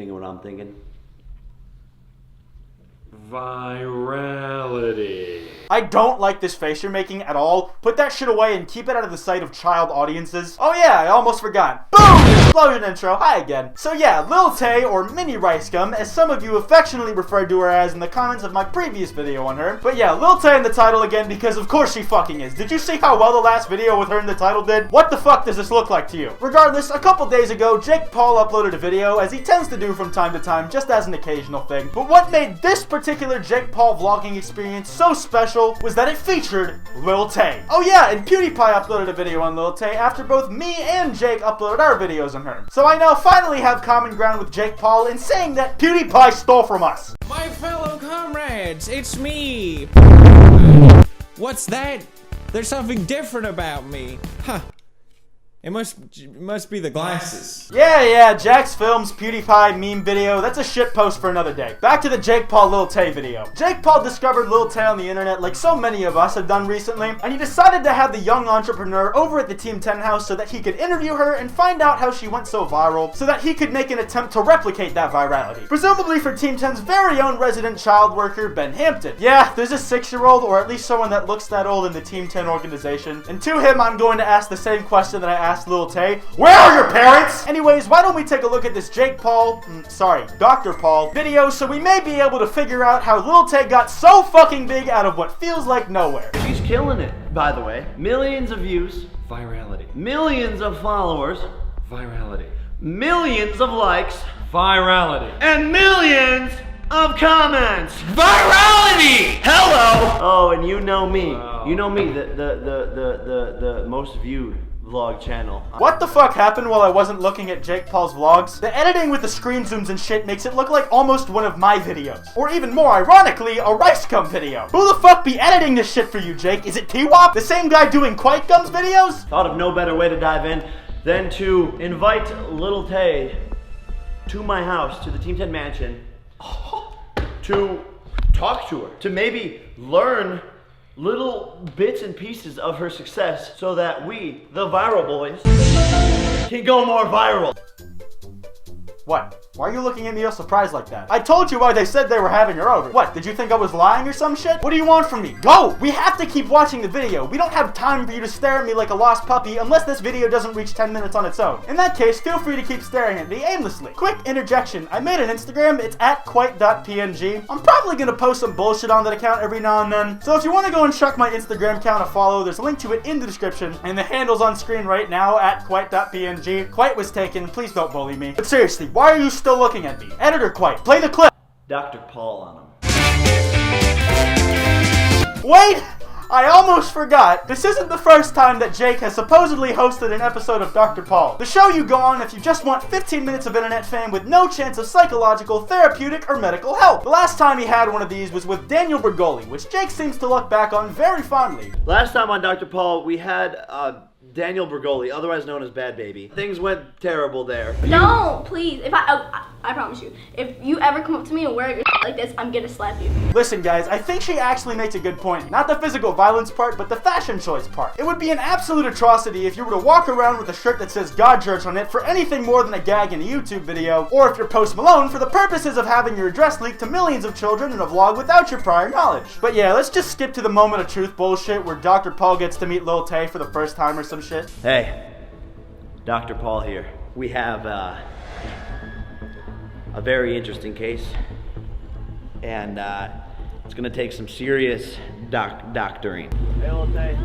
thinking what I'm thinking? Virality. I don't like this face you're making at all. Put that shit away and keep it out of the sight of child audiences. Oh yeah, I almost forgot. Boom! Explosion intro. Hi again. So yeah, Lil Tay, or Mini Rice Gum, as some of you affectionately referred to her as in the comments of my previous video on her. But yeah, Lil Tay in the title again because of course she fucking is. Did you see how well the last video with her in the title did? What the fuck does this look like to you? Regardless, a couple days ago, Jake Paul uploaded a video, as he tends to do from time to time, just as an occasional thing. But what made this particular Jake Paul vlogging experience so special was that it featured Lil Tay. Oh yeah, and PewDiePie uploaded a video on Lil Tay after both me and Jake uploaded our videos on her. So I now finally have common ground with Jake Paul in saying that PewDiePie stole from us. My fellow comrades, it's me! What's that? There's something different about me. Huh. It must be the glasses. Yeah, Jack's Films PewDiePie meme video, that's a shit post for another day. Back to the Jake Paul Lil Tay video. Jake Paul discovered Lil Tay on the internet like so many of us have done recently, and he decided to have the young entrepreneur over at the Team 10 house so that he could interview her and find out how she went so viral, so that he could make an attempt to replicate that virality. Presumably for Team 10's very own resident child worker, Ben Hampton. Yeah, there's a 6-year-old, or at least someone that looks that old in the Team 10 organization, and to him I'm going to ask the same question that I asked Lil Tay. Where are your parents? Anyways, why don't we take a look at this Dr. Paul video so we may be able to figure out how Lil Tay got so fucking big out of what feels like nowhere. She's killing it, by the way. Millions of views. Virality. Millions of followers. Virality. Millions of likes. Virality. And millions of comments. Virality! Hello! Oh, and you know me. Wow. You know me, the most viewed vlog channel. What the fuck happened while I wasn't looking at Jake Paul's vlogs? The editing with the screen zooms and shit makes it look like almost one of my videos. Or even more ironically, a Rice Gum video. Who the fuck be editing this shit for you, Jake? Is it T-Wop? The same guy doing Kwite Gum's videos? Thought of no better way to dive in than to invite Lil Tay to my house, to the Team 10 mansion, to talk to her, to maybe learn little bits and pieces of her success so that we, the viral boys, can go more viral. What? Why are you looking at me all surprised like that? I told you why they said they were having her over. What, did you think I was lying or some shit? What do you want from me? Go! We have to keep watching the video. We don't have time for you to stare at me like a lost puppy unless this video doesn't reach 10 minutes on its own. In that case, feel free to keep staring at me aimlessly. Quick interjection. I made an Instagram. It's at Kwite.png. I'm probably gonna post some bullshit on that account every now and then. So if you want to go and check my Instagram account a follow, there's a link to it in the description. And the handle's on screen right now at Kwite.png. Kwite was taken. Please don't bully me. But seriously, why are you still looking at me? Editor Kwite, play the clip. Dr. Paul on him. Wait! I almost forgot. This isn't the first time that Jake has supposedly hosted an episode of Dr. Paul. The show you go on if you just want 15 minutes of internet fame with no chance of psychological, therapeutic, or medical help. The last time he had one of these was with Daniel Bergoli, which Jake seems to look back on very fondly. Last time on Dr. Paul, we had Daniel Bergoli, otherwise known as Bad Baby. Things went terrible there. No, please. If I promise you, if you ever come up to me and wear your like this, I'm gonna slap you. Listen, guys, I think she actually makes a good point. Not the physical violence part, but the fashion choice part. It would be an absolute atrocity if you were to walk around with a shirt that says God Church on it for anything more than a gag in a YouTube video, or if you're Post Malone for the purposes of having your address leaked to millions of children in a vlog without your prior knowledge. But yeah, let's just skip to the moment of truth bullshit where Dr. Paul gets to meet Lil Tay for the first time or some shit. Hey, Dr. Paul here. We have a very interesting case, and it's gonna take some serious doctoring. Hey, Lil Tay.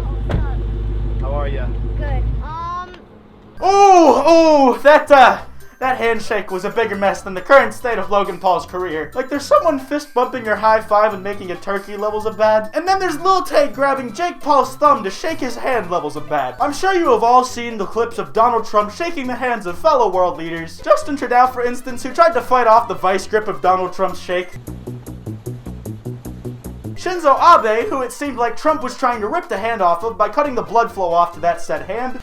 How are you? Good. Ooh, that handshake was a bigger mess than the current state of Logan Paul's career. Like there's someone fist bumping your high five and making a turkey levels of bad, and then there's Lil Tay grabbing Jake Paul's thumb to shake his hand levels of bad. I'm sure you have all seen the clips of Donald Trump shaking the hands of fellow world leaders. Justin Trudeau, for instance, who tried to fight off the vice grip of Donald Trump's shake. Shinzo Abe, who it seemed like Trump was trying to rip the hand off of by cutting the blood flow off to that said hand.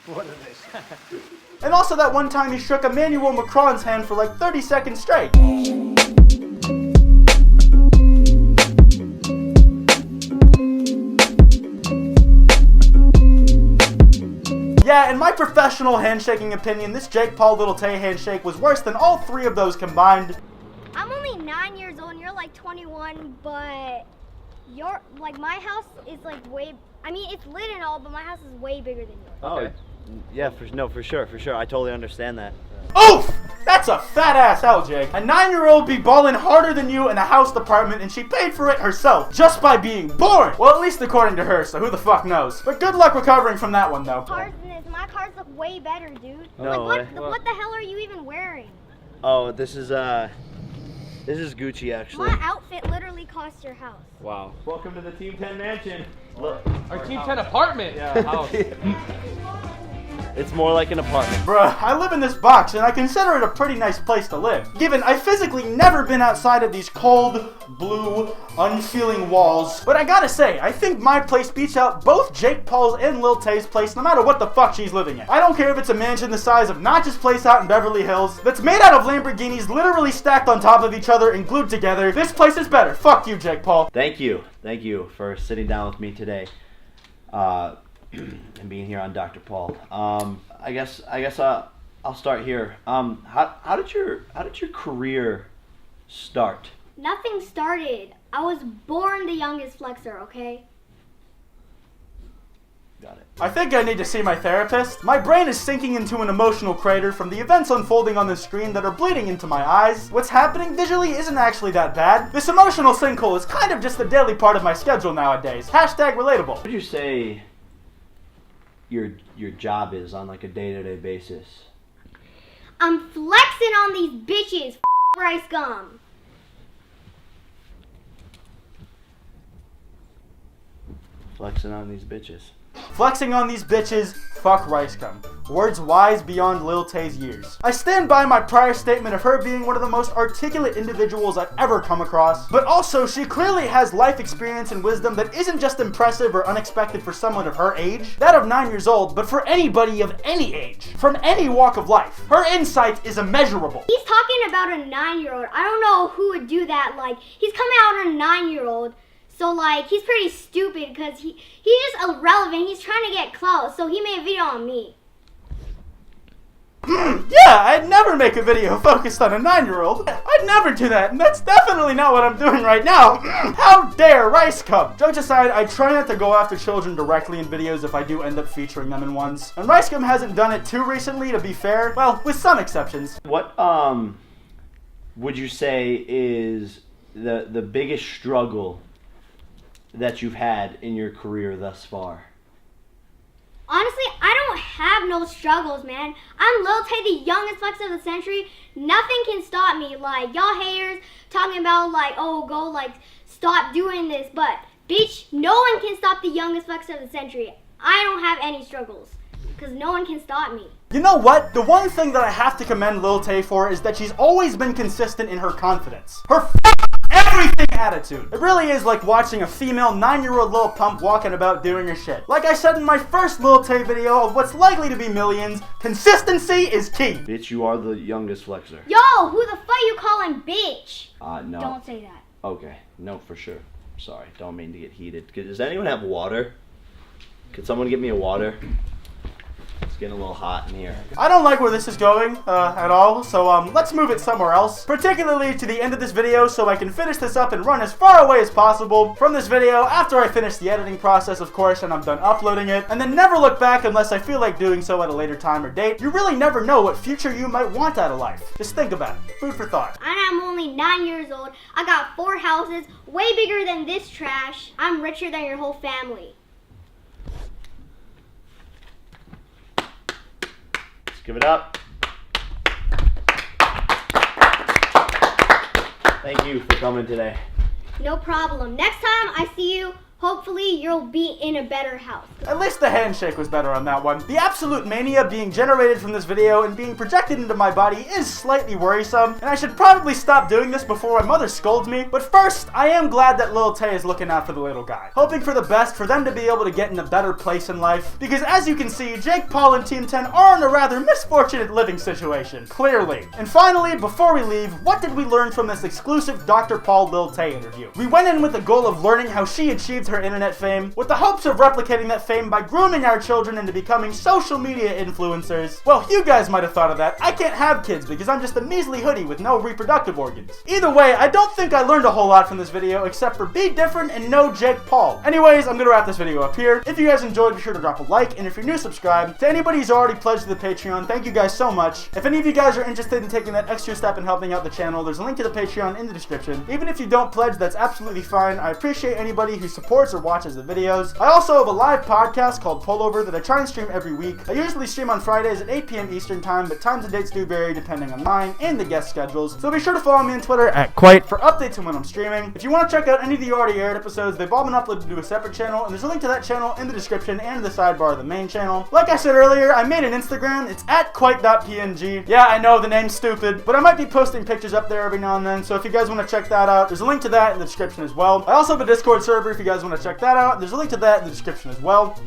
What is this? And also that one time he shook Emmanuel Macron's hand for like 30 seconds straight. yeah, in my professional handshaking opinion, this Jake Paul Lil Tay handshake was worse than all three of those combined. I'm only 9 years old and you're like 21, but you're like my house is like way. I mean, it's lit and all, but my house is way bigger than yours. Oh, yeah, for sure. I totally understand that. Oof! That's a fat ass L, Jake. A 9-year-old be balling harder than you in a house department, and she paid for it herself just by being born. Well, at least according to her, so who the fuck knows. But good luck recovering from that one, though. Cars in this, my cars look way better, dude. No like, way. what the hell are you even wearing? Oh, this is Gucci, actually. My outfit literally cost your house. Wow. Welcome to the Team 10 mansion. Look, Our Team 10 apartment. Yeah, house. it's more like an apartment. Bruh, I live in this box, and I consider it a pretty nice place to live. Given I've physically never been outside of these cold, blue, unfeeling walls. But I gotta say, I think my place beats out both Jake Paul's and Lil Tay's place no matter what the fuck she's living in. I don't care if it's a mansion the size of Notch's place out in Beverly Hills that's made out of Lamborghinis literally stacked on top of each other and glued together. This place is better. Fuck you, Jake Paul. Thank you for sitting down with me today, and being here on Dr. Paul. I guess I'll start here. How did your career start? Nothing started. I was born the youngest flexer, okay? Got it. I think I need to see my therapist. My brain is sinking into an emotional crater from the events unfolding on the screen that are bleeding into my eyes. What's happening visually isn't actually that bad. This emotional sinkhole is kind of just a daily part of my schedule nowadays. Hashtag relatable. What would you say your job is on like a day-to-day basis? I'm flexing on these bitches, rice gum. Flexing on these bitches. Flexing on these bitches, fuck rice gum. Words wise beyond Lil Tay's years. I stand by my prior statement of her being one of the most articulate individuals I've ever come across, but also she clearly has life experience and wisdom that isn't just impressive or unexpected for someone of her age, that of 9 years old, but for anybody of any age, from any walk of life. Her insight is immeasurable. He's talking about a 9-year-old. I don't know who would do that. Like, he's coming out on a 9-year-old. So, like, he's pretty stupid because he's just irrelevant. He's trying to get close. So he made a video on me. Yeah, I'd never make a video focused on a 9-year-old. I'd never do that, and that's definitely not what I'm doing right now. How dare Rice Gum? Jokes aside, I try not to go after children directly in videos if I do end up featuring them in ones. And Rice Gum hasn't done it too recently, to be fair. Well, with some exceptions. What would you say is the biggest struggle that you've had in your career thus far? Honestly, I don't have no struggles, man. I'm Lil Tay, the youngest flex of the century. Nothing can stop me. Like, y'all haters talking about, like, oh, go, like, stop doing this. But, bitch, no one can stop the youngest flex of the century. I don't have any struggles, because no one can stop me. You know what? The one thing that I have to commend Lil Tay for is that she's always been consistent in her confidence. Her everything attitude. It really is like watching a female 9-year-old Lil Pump walking about doing her shit. Like I said in my first Lil Tay video of what's likely to be millions, consistency is key. Bitch, you are the youngest flexer. Yo, who the fuck you calling bitch? No. Don't say that. Okay, no, for sure. Sorry, don't mean to get heated. Does anyone have water? Could someone get me a water? It's getting a little hot in here. I don't like where this is going at all, so let's move it somewhere else. Particularly to the end of this video so I can finish this up and run as far away as possible from this video after I finish the editing process, of course, and I'm done uploading it, and then never look back unless I feel like doing so at a later time or date. You really never know what future you might want out of life. Just think about it. Food for thought. I'm only 9 years old. I got 4 houses, way bigger than this trash. I'm richer than your whole family. Give it up. Thank you for coming today. No problem. Next time I see you, hopefully you'll be in a better house. At least the handshake was better on that one. The absolute mania being generated from this video and being projected into my body is slightly worrisome, and I should probably stop doing this before my mother scolds me. But first, I am glad that Lil Tay is looking out for the little guy. Hoping for the best for them to be able to get in a better place in life. Because as you can see, Jake Paul and Team 10 are in a rather misfortunate living situation. Clearly. And finally, before we leave, what did we learn from this exclusive Dr. Paul Lil Tay interview? We went in with the goal of learning how she achieved her her internet fame with the hopes of replicating that fame by grooming our children into becoming social media influencers. Well, you guys might have thought of that. I can't have kids because I'm just a measly hoodie with no reproductive organs. Either way, I don't think I learned a whole lot from this video except for be different and no Jake Paul. Anyways, I'm gonna wrap this video up here. If you guys enjoyed, be sure to drop a like, and if you're new, subscribe. To anybody who's already pledged to the Patreon, thank you guys so much. If any of you guys are interested in taking that extra step in helping out the channel, there's a link to the Patreon in the description. Even if you don't pledge, that's absolutely fine. I appreciate anybody who supports or watches the videos. I also have a live podcast called Pullover that I try and stream every week. I usually stream on Fridays at 8 p.m. Eastern time, but times and dates do vary depending on mine and the guest schedules. So be sure to follow me on Twitter at Kwite for updates on when I'm streaming. If you want to check out any of the already aired episodes, they've all been uploaded to a separate channel, and there's a link to that channel in the description and in the sidebar of the main channel. Like I said earlier, I made an Instagram. It's at Kwite.png. Yeah, I know the name's stupid, but I might be posting pictures up there every now and then, so if you guys want to check that out, there's a link to that in the description as well. I also have a Discord server if you guys want to check that out. There's a link to that in the description as well.